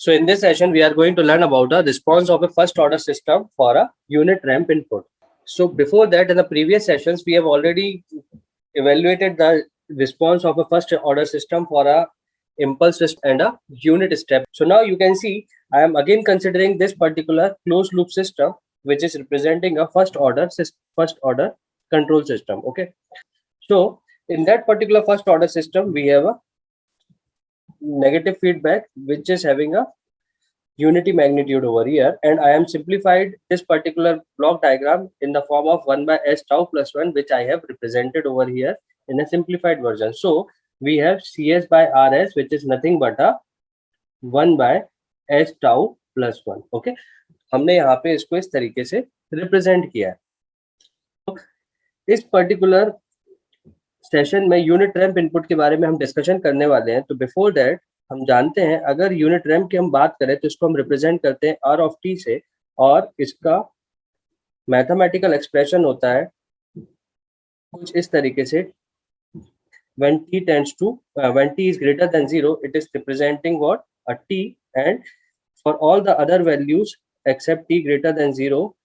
So in this session, we are going to learn about the response of a first order system for a unit ramp input. So before that, in the previous sessions, we have already evaluated the response of a first order system for a impulse and a unit step. So now you can see I am again considering this particular closed loop system, which is representing a first order control system. Okay. So in that particular first order system, we have a negative feedback, which is having a unity magnitude over here, and I am simplified this particular block diagram in the form of 1 by s tau plus 1, which I have represented over here in a simplified version. So we have cs by rs, which is nothing but a 1 by s tau plus 1. Okay, हमने यहाँ पे इसको इस तरीके से represent किया है. तो इस पर्टिकुलर सेशन में यूनिट रैंप इनपुट के बारे में हम डिस्कशन करने वाले हैं. तो बिफोर दैट हम जानते हैं, अगर यूनिट रैंप की हम बात करें तो इसको हम रिप्रेजेंट करते हैं आर ऑफ टी से, और इसका मैथमेटिकल एक्सप्रेशन होता है कुछ इस तरीके से. when t is greater than 0, it is representing what? A t, and for all the other values except t greater than 0,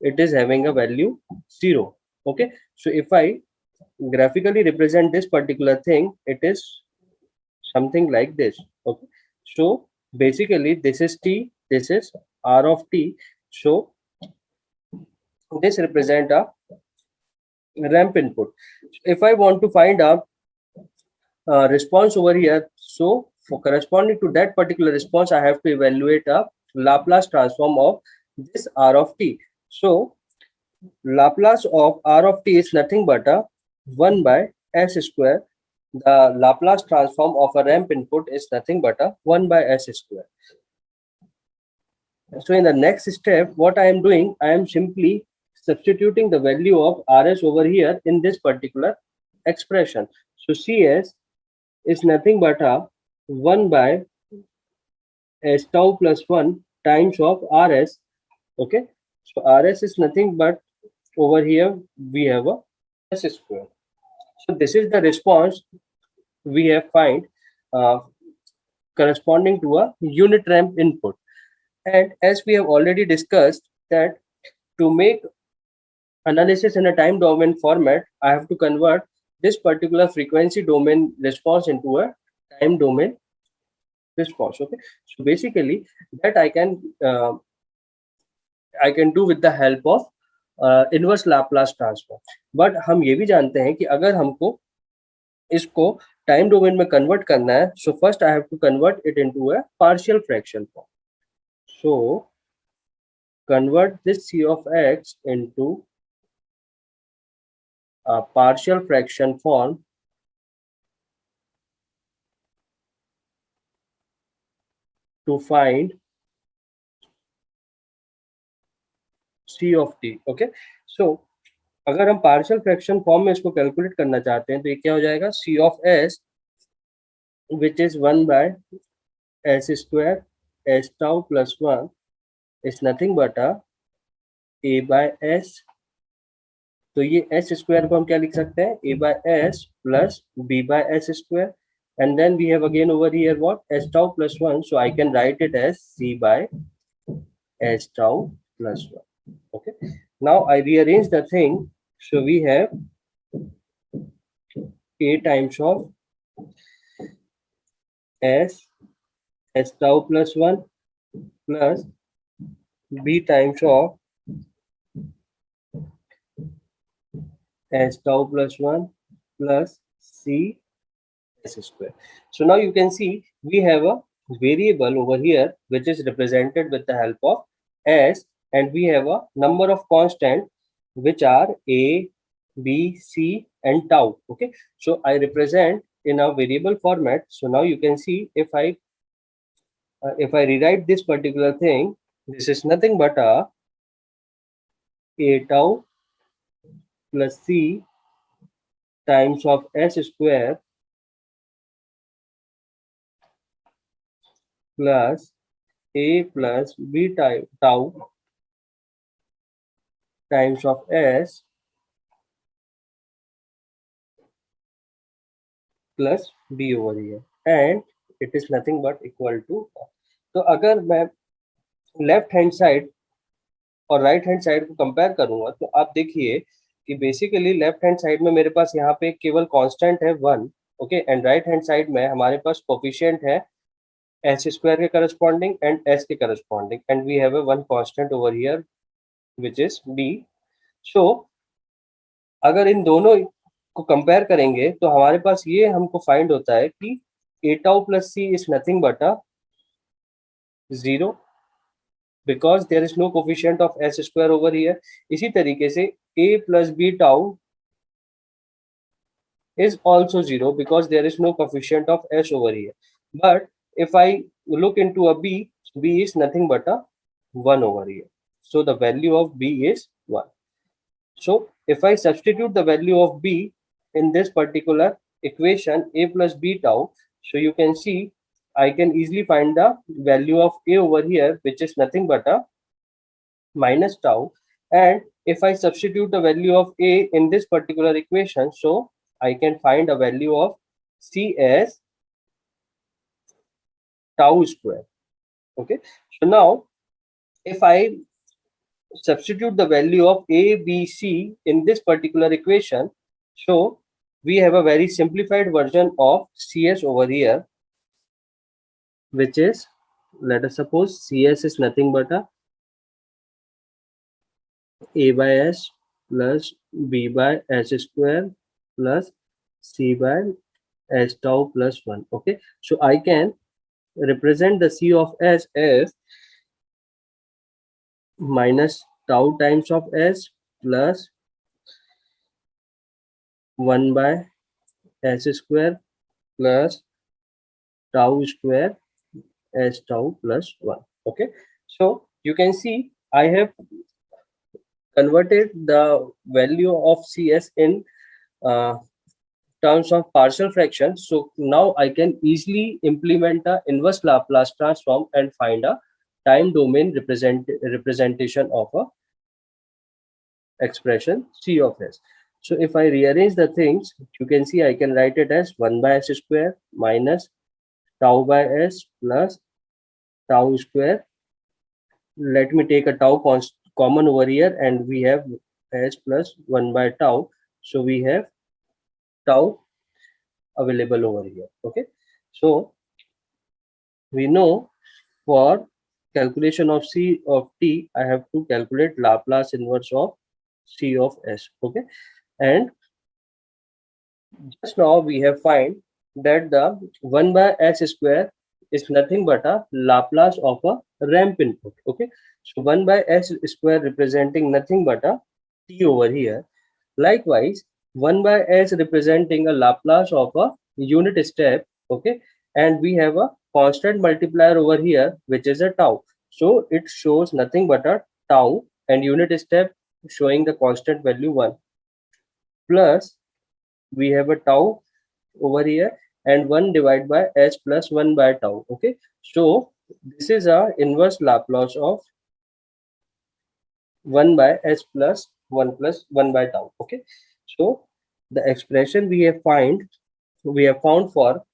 it is having a value 0. Okay, so if I graphically represent this particular thing, it is something like this. Okay, so basically this is t, this is r of t. So this represent a ramp input. If I want to find a response over here, so for corresponding to that particular response, I have to evaluate a Laplace transform of this r of t. So Laplace of r of t is nothing but a 1 by s square. The Laplace transform of a ramp input is nothing but a 1 by s square. So in the next step, what I am doing, I am simply substituting the value of rs over here in this particular expression. So cs is nothing but a 1 by s tau plus 1 times of rs. Okay, so rs is nothing but over here we have a s square. So this is the response we have find corresponding to a unit ramp input. And as we have already discussed, that to make analysis in a time domain format, I have to convert this particular frequency domain response into a time domain response. Okay, so basically that I can do with the help of inverse Laplace transform. But हम ये भी जानते हैं कि अगर हमको इसको time domain में कन्वर्ट करना है, so first I have to convert it into a partial fraction form. So convert this c of x into a partial fraction form to find c of t. Okay, so अगर हम partial fraction form में इसको calculate करना चाहते हैं तो ये क्या हो जाएगा? c of s, which is 1 by s square s tau plus 1 is nothing but a by s. तो ये s square को हम क्या लिख सकते हैं? a by s plus b by s square, and then we have again over here what? S tau plus 1, so I can write it as c by s tau plus 1. Okay, now I rearrange the thing, so we have a times of s tau plus 1 plus b times of s tau plus 1 plus c s square. So now you can see we have a variable over here which is represented with the help of s, and we have a number of constant which are a, b, c and tau. Okay, so I represent in a variable format. So now you can see if I rewrite this particular thing, this is nothing but a tau plus c times of s square plus a plus b tau times of s plus b over here, and it is nothing but equal to. तो अगर मैं left hand side और right hand side को compare करूंगा तो आप देखिए कि बेसिकली लेफ्ट हैंड साइड में मेरे पास यहाँ पे केवल कांस्टेंट है 1, okay, and right hand side में हमारे पास कोफिशिएंट है एस स्क्वायर के करस्पॉन्डिंग एंड एस के corresponding, and we have a one constant over here which is B. So अगर इन दोनों को कंपेयर करेंगे तो हमारे पास ये हमको फाइंड होता है कि A tau plus C is nothing but a 0 because there is no coefficient of s square over here. इसी तरीके से a plus b tau is also 0 because there is no coefficient of s over here. But if I look into a b, b is nothing but a 1 over here. So the value of b is 1. So if I substitute the value of b in this particular equation a plus b tau, so you can see I can easily find the value of a over here, which is nothing but a minus tau. And if I substitute the value of a in this particular equation, so I can find a value of c as tau square. Okay, so now if I substitute the value of a, b, c in this particular equation, so we have a very simplified version of cs over here, which is, let us suppose cs is nothing but a by s plus b by s square plus c by s tau plus 1. Okay, so I can represent the c of s as minus tau times of s plus 1 by s square plus tau square s tau plus 1. Okay, so you can see I have converted the value of cs in uh, terms of partial fraction. So now I can easily implement the inverse Laplace transform and find a time domain representation of a expression c of s. So if I rearrange the things, you can see I can write it as 1 by s square minus tau by s plus tau square. Let me take a tau common over here, and we have s plus 1 by tau. So we have tau available over here. Okay, so we know for calculation of c of t, I have to calculate Laplace inverse of c of s. Okay, and just now we have find that the 1 by s square is nothing but a Laplace of a ramp input. Okay, so 1 by s square representing nothing but a t over here. Likewise, 1 by s representing a Laplace of a unit step. Okay, and we have a constant multiplier over here, which is a tau. So it shows nothing but a tau, and unit step showing the constant value 1, plus we have a tau over here, and 1 divided by s plus 1 by tau. Okay, so this is a inverse Laplace of 1 by s plus 1 plus 1 by tau. Okay, so the expression we have found for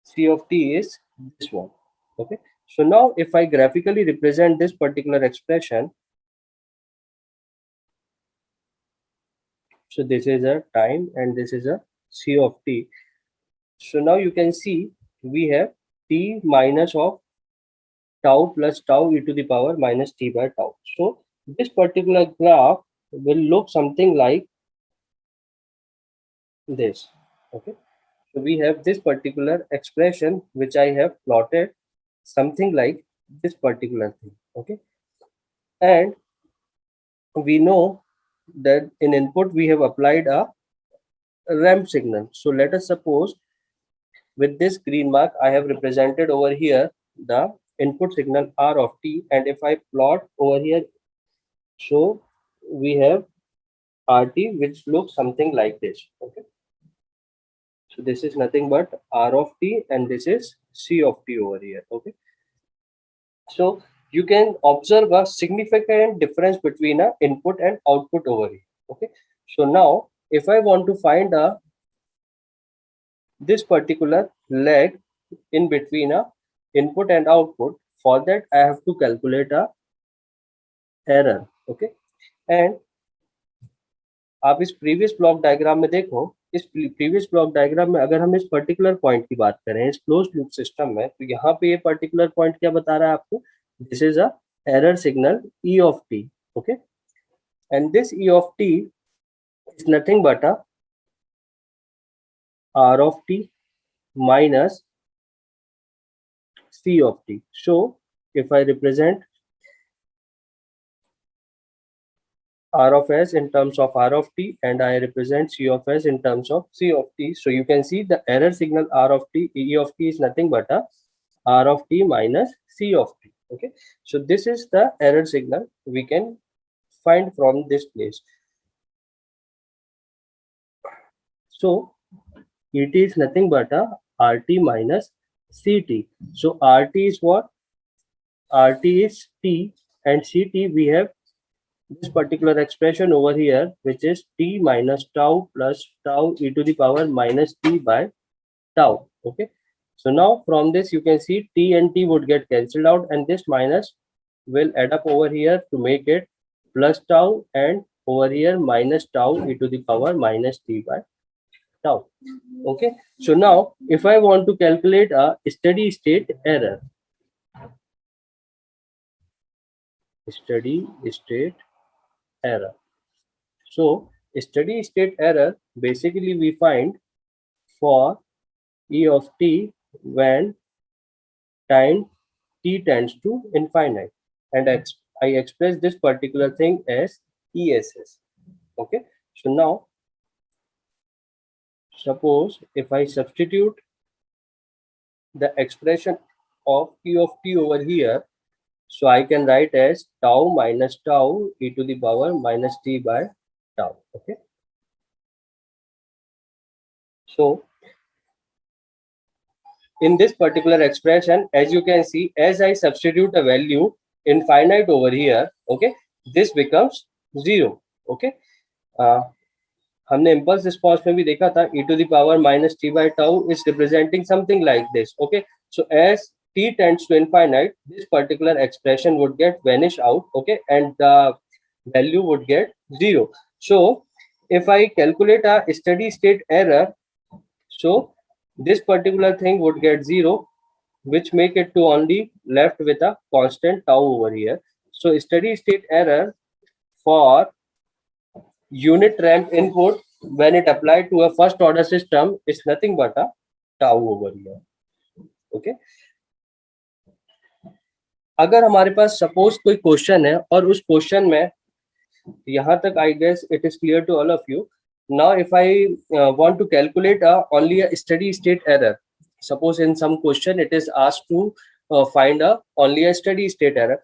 c of t is this one. Okay, so now if I graphically represent this particular expression, so this is a time and this is a c of t. So now you can see we have t minus of tau plus tau e to the power minus t by tau. So this particular graph will look something like this. Okay, so we have this particular expression which I have plotted something like this particular thing. Okay, and we know that in input we have applied a ramp signal. So let us suppose with this green mark I have represented over here the input signal r of t, and if I plot over here, so we have rt which looks something like this. Okay, so this is nothing but r of t and this is c of t over here. Okay, so you can observe a significant difference between a input and output over here. Okay, so now if I want to find this particular leg in between a input and output. For that I have to calculate a error. Okay, and आप इस previous block diagram में देखो, इस previous block diagram में अगर हम इस particular point की बात करें इस क्लोज्ड लूप सिस्टम में, तो यहाँ पे ये पर्टिकुलर पॉइंट क्या बता रहा है आपको, this is a error signal E of t. Okay, and this E of t is nothing but a R of t minus C of t. So if I represent R of s in terms of R of t and I represent C of s in terms of C of t, so you can see the error signal R of t, E of t is nothing but a R of t minus C of t. Okay, so this is the error signal we can find from this place. So Et is nothing but a RT minus CT. So RT is what? RT is t, and CT we have this particular expression over here, which is t minus tau plus tau e to the power minus t by tau. Okay, so now from this you can see t and t would get cancelled out, and this minus will add up over here to make it plus tau, and over here minus tau e to the power minus t by tau. Okay, so now if I want to calculate a steady state error, so steady state error basically we find for E of t when time t tends to infinite, and I express this particular thing as ESS. Okay, so now suppose if I substitute the expression of E of t over here, so I can write as tau minus tau e to the power minus t by tau. Okay, so in this particular expression, as you can see, as I substitute a value infinite over here, okay, this becomes 0. Okay, हमने impulse response में भी देखा था e to the power minus t by tau is representing something like this. Okay, so as t tends to infinite, this particular expression would get vanish out. Okay, and the value would get 0. So if I calculate a steady state error, so this particular thing would get 0, which make it to only left with a constant tau over here. So steady state error for unit ramp input when it applied to a first order system is nothing but a tau over here. Okay, अगर हमारे पास suppose कोई question है और उस question में यहाँ तक I guess it is clear to all of you. Now if I want to calculate only a steady state error, suppose in some question it is asked to find only a steady state error,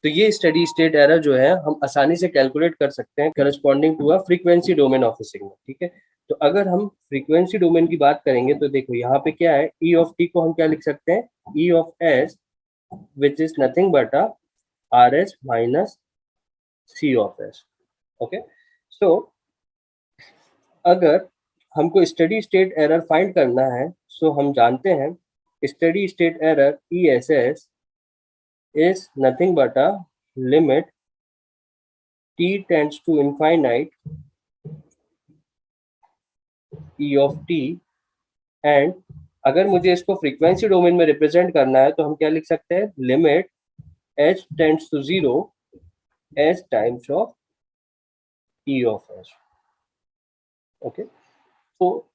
तो ये steady state error जो है हम आसानी से calculate कर सकते हैं corresponding to a frequency domain of a signal. ठीक है, तो अगर हम फ्रीक्वेंसी डोमेन की बात करेंगे तो देखो यहाँ पे क्या है, ई ऑफ टी को हम क्या लिख सकते हैं, E of S which is nothing but a R S minus C of S. Okay, so अगर हमको स्टेडी स्टेट एरर फाइंड करना है, सो हम जानते हैं steady state error E S S is nothing but a limit t tends to infinite e of t, and अगर मुझे इसको फ्रीक्वेंसी डोमेन में रिप्रेजेंट करना है तो हम क्या लिख सकते हैं, limit h tends to 0 s times of e of s. Okay, तो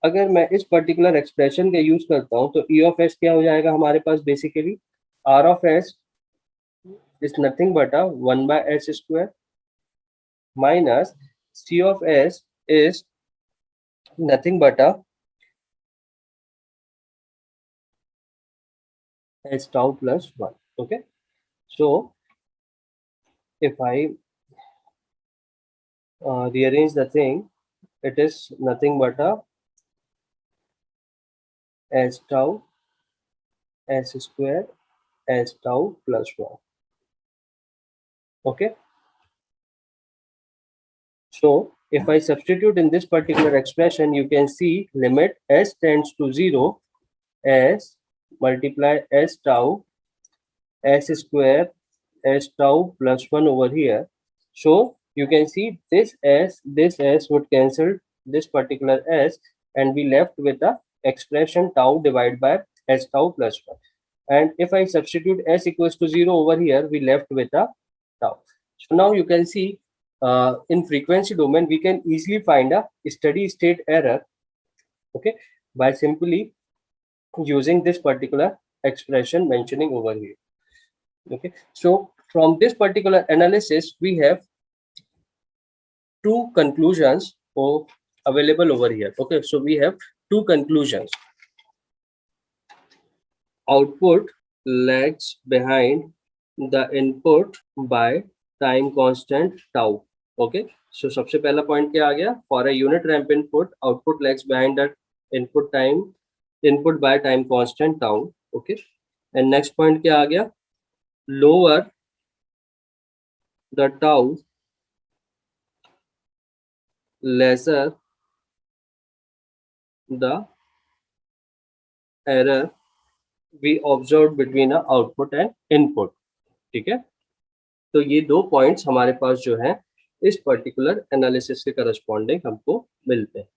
अगर मैं इस पर्टिकुलर एक्सप्रेशन का यूज करता हूं तो e of s क्या हो जाएगा हमारे पास, basically r of s is nothing but a 1 by s square minus c of s is nothing but a s tau plus 1. Okay, so if I rearrange the thing, it is nothing but a s tau s square s tau plus 1. Okay, so if I substitute in this particular expression, you can see limit s tends to 0, s multiply s tau s square s tau plus 1 over here. So you can see this s would cancel this particular s, and we left with the expression tau divided by s tau plus 1. And if I substitute s equals to 0 over here, we left with a tau. So now you can see in frequency domain, we can easily find a steady state error, okay, by simply using this particular expression mentioning over here. Okay, so from this particular analysis, we have two conclusions available over here. Okay, so we have two conclusions. Output lags behind the input by time constant tau. Okay, so सबसे पहला point क्या आ गया? For a unit ramp input, output lags behind the input by time constant tau. Okay, and next point क्या आ गया? Lower the tau, lesser the error we observed between a output and input. ठीक है, तो ये दो points हमारे पास जो है इस पर्टिकुलर एनालिसिस के करस्पॉन्डिंग हमको मिलते हैं.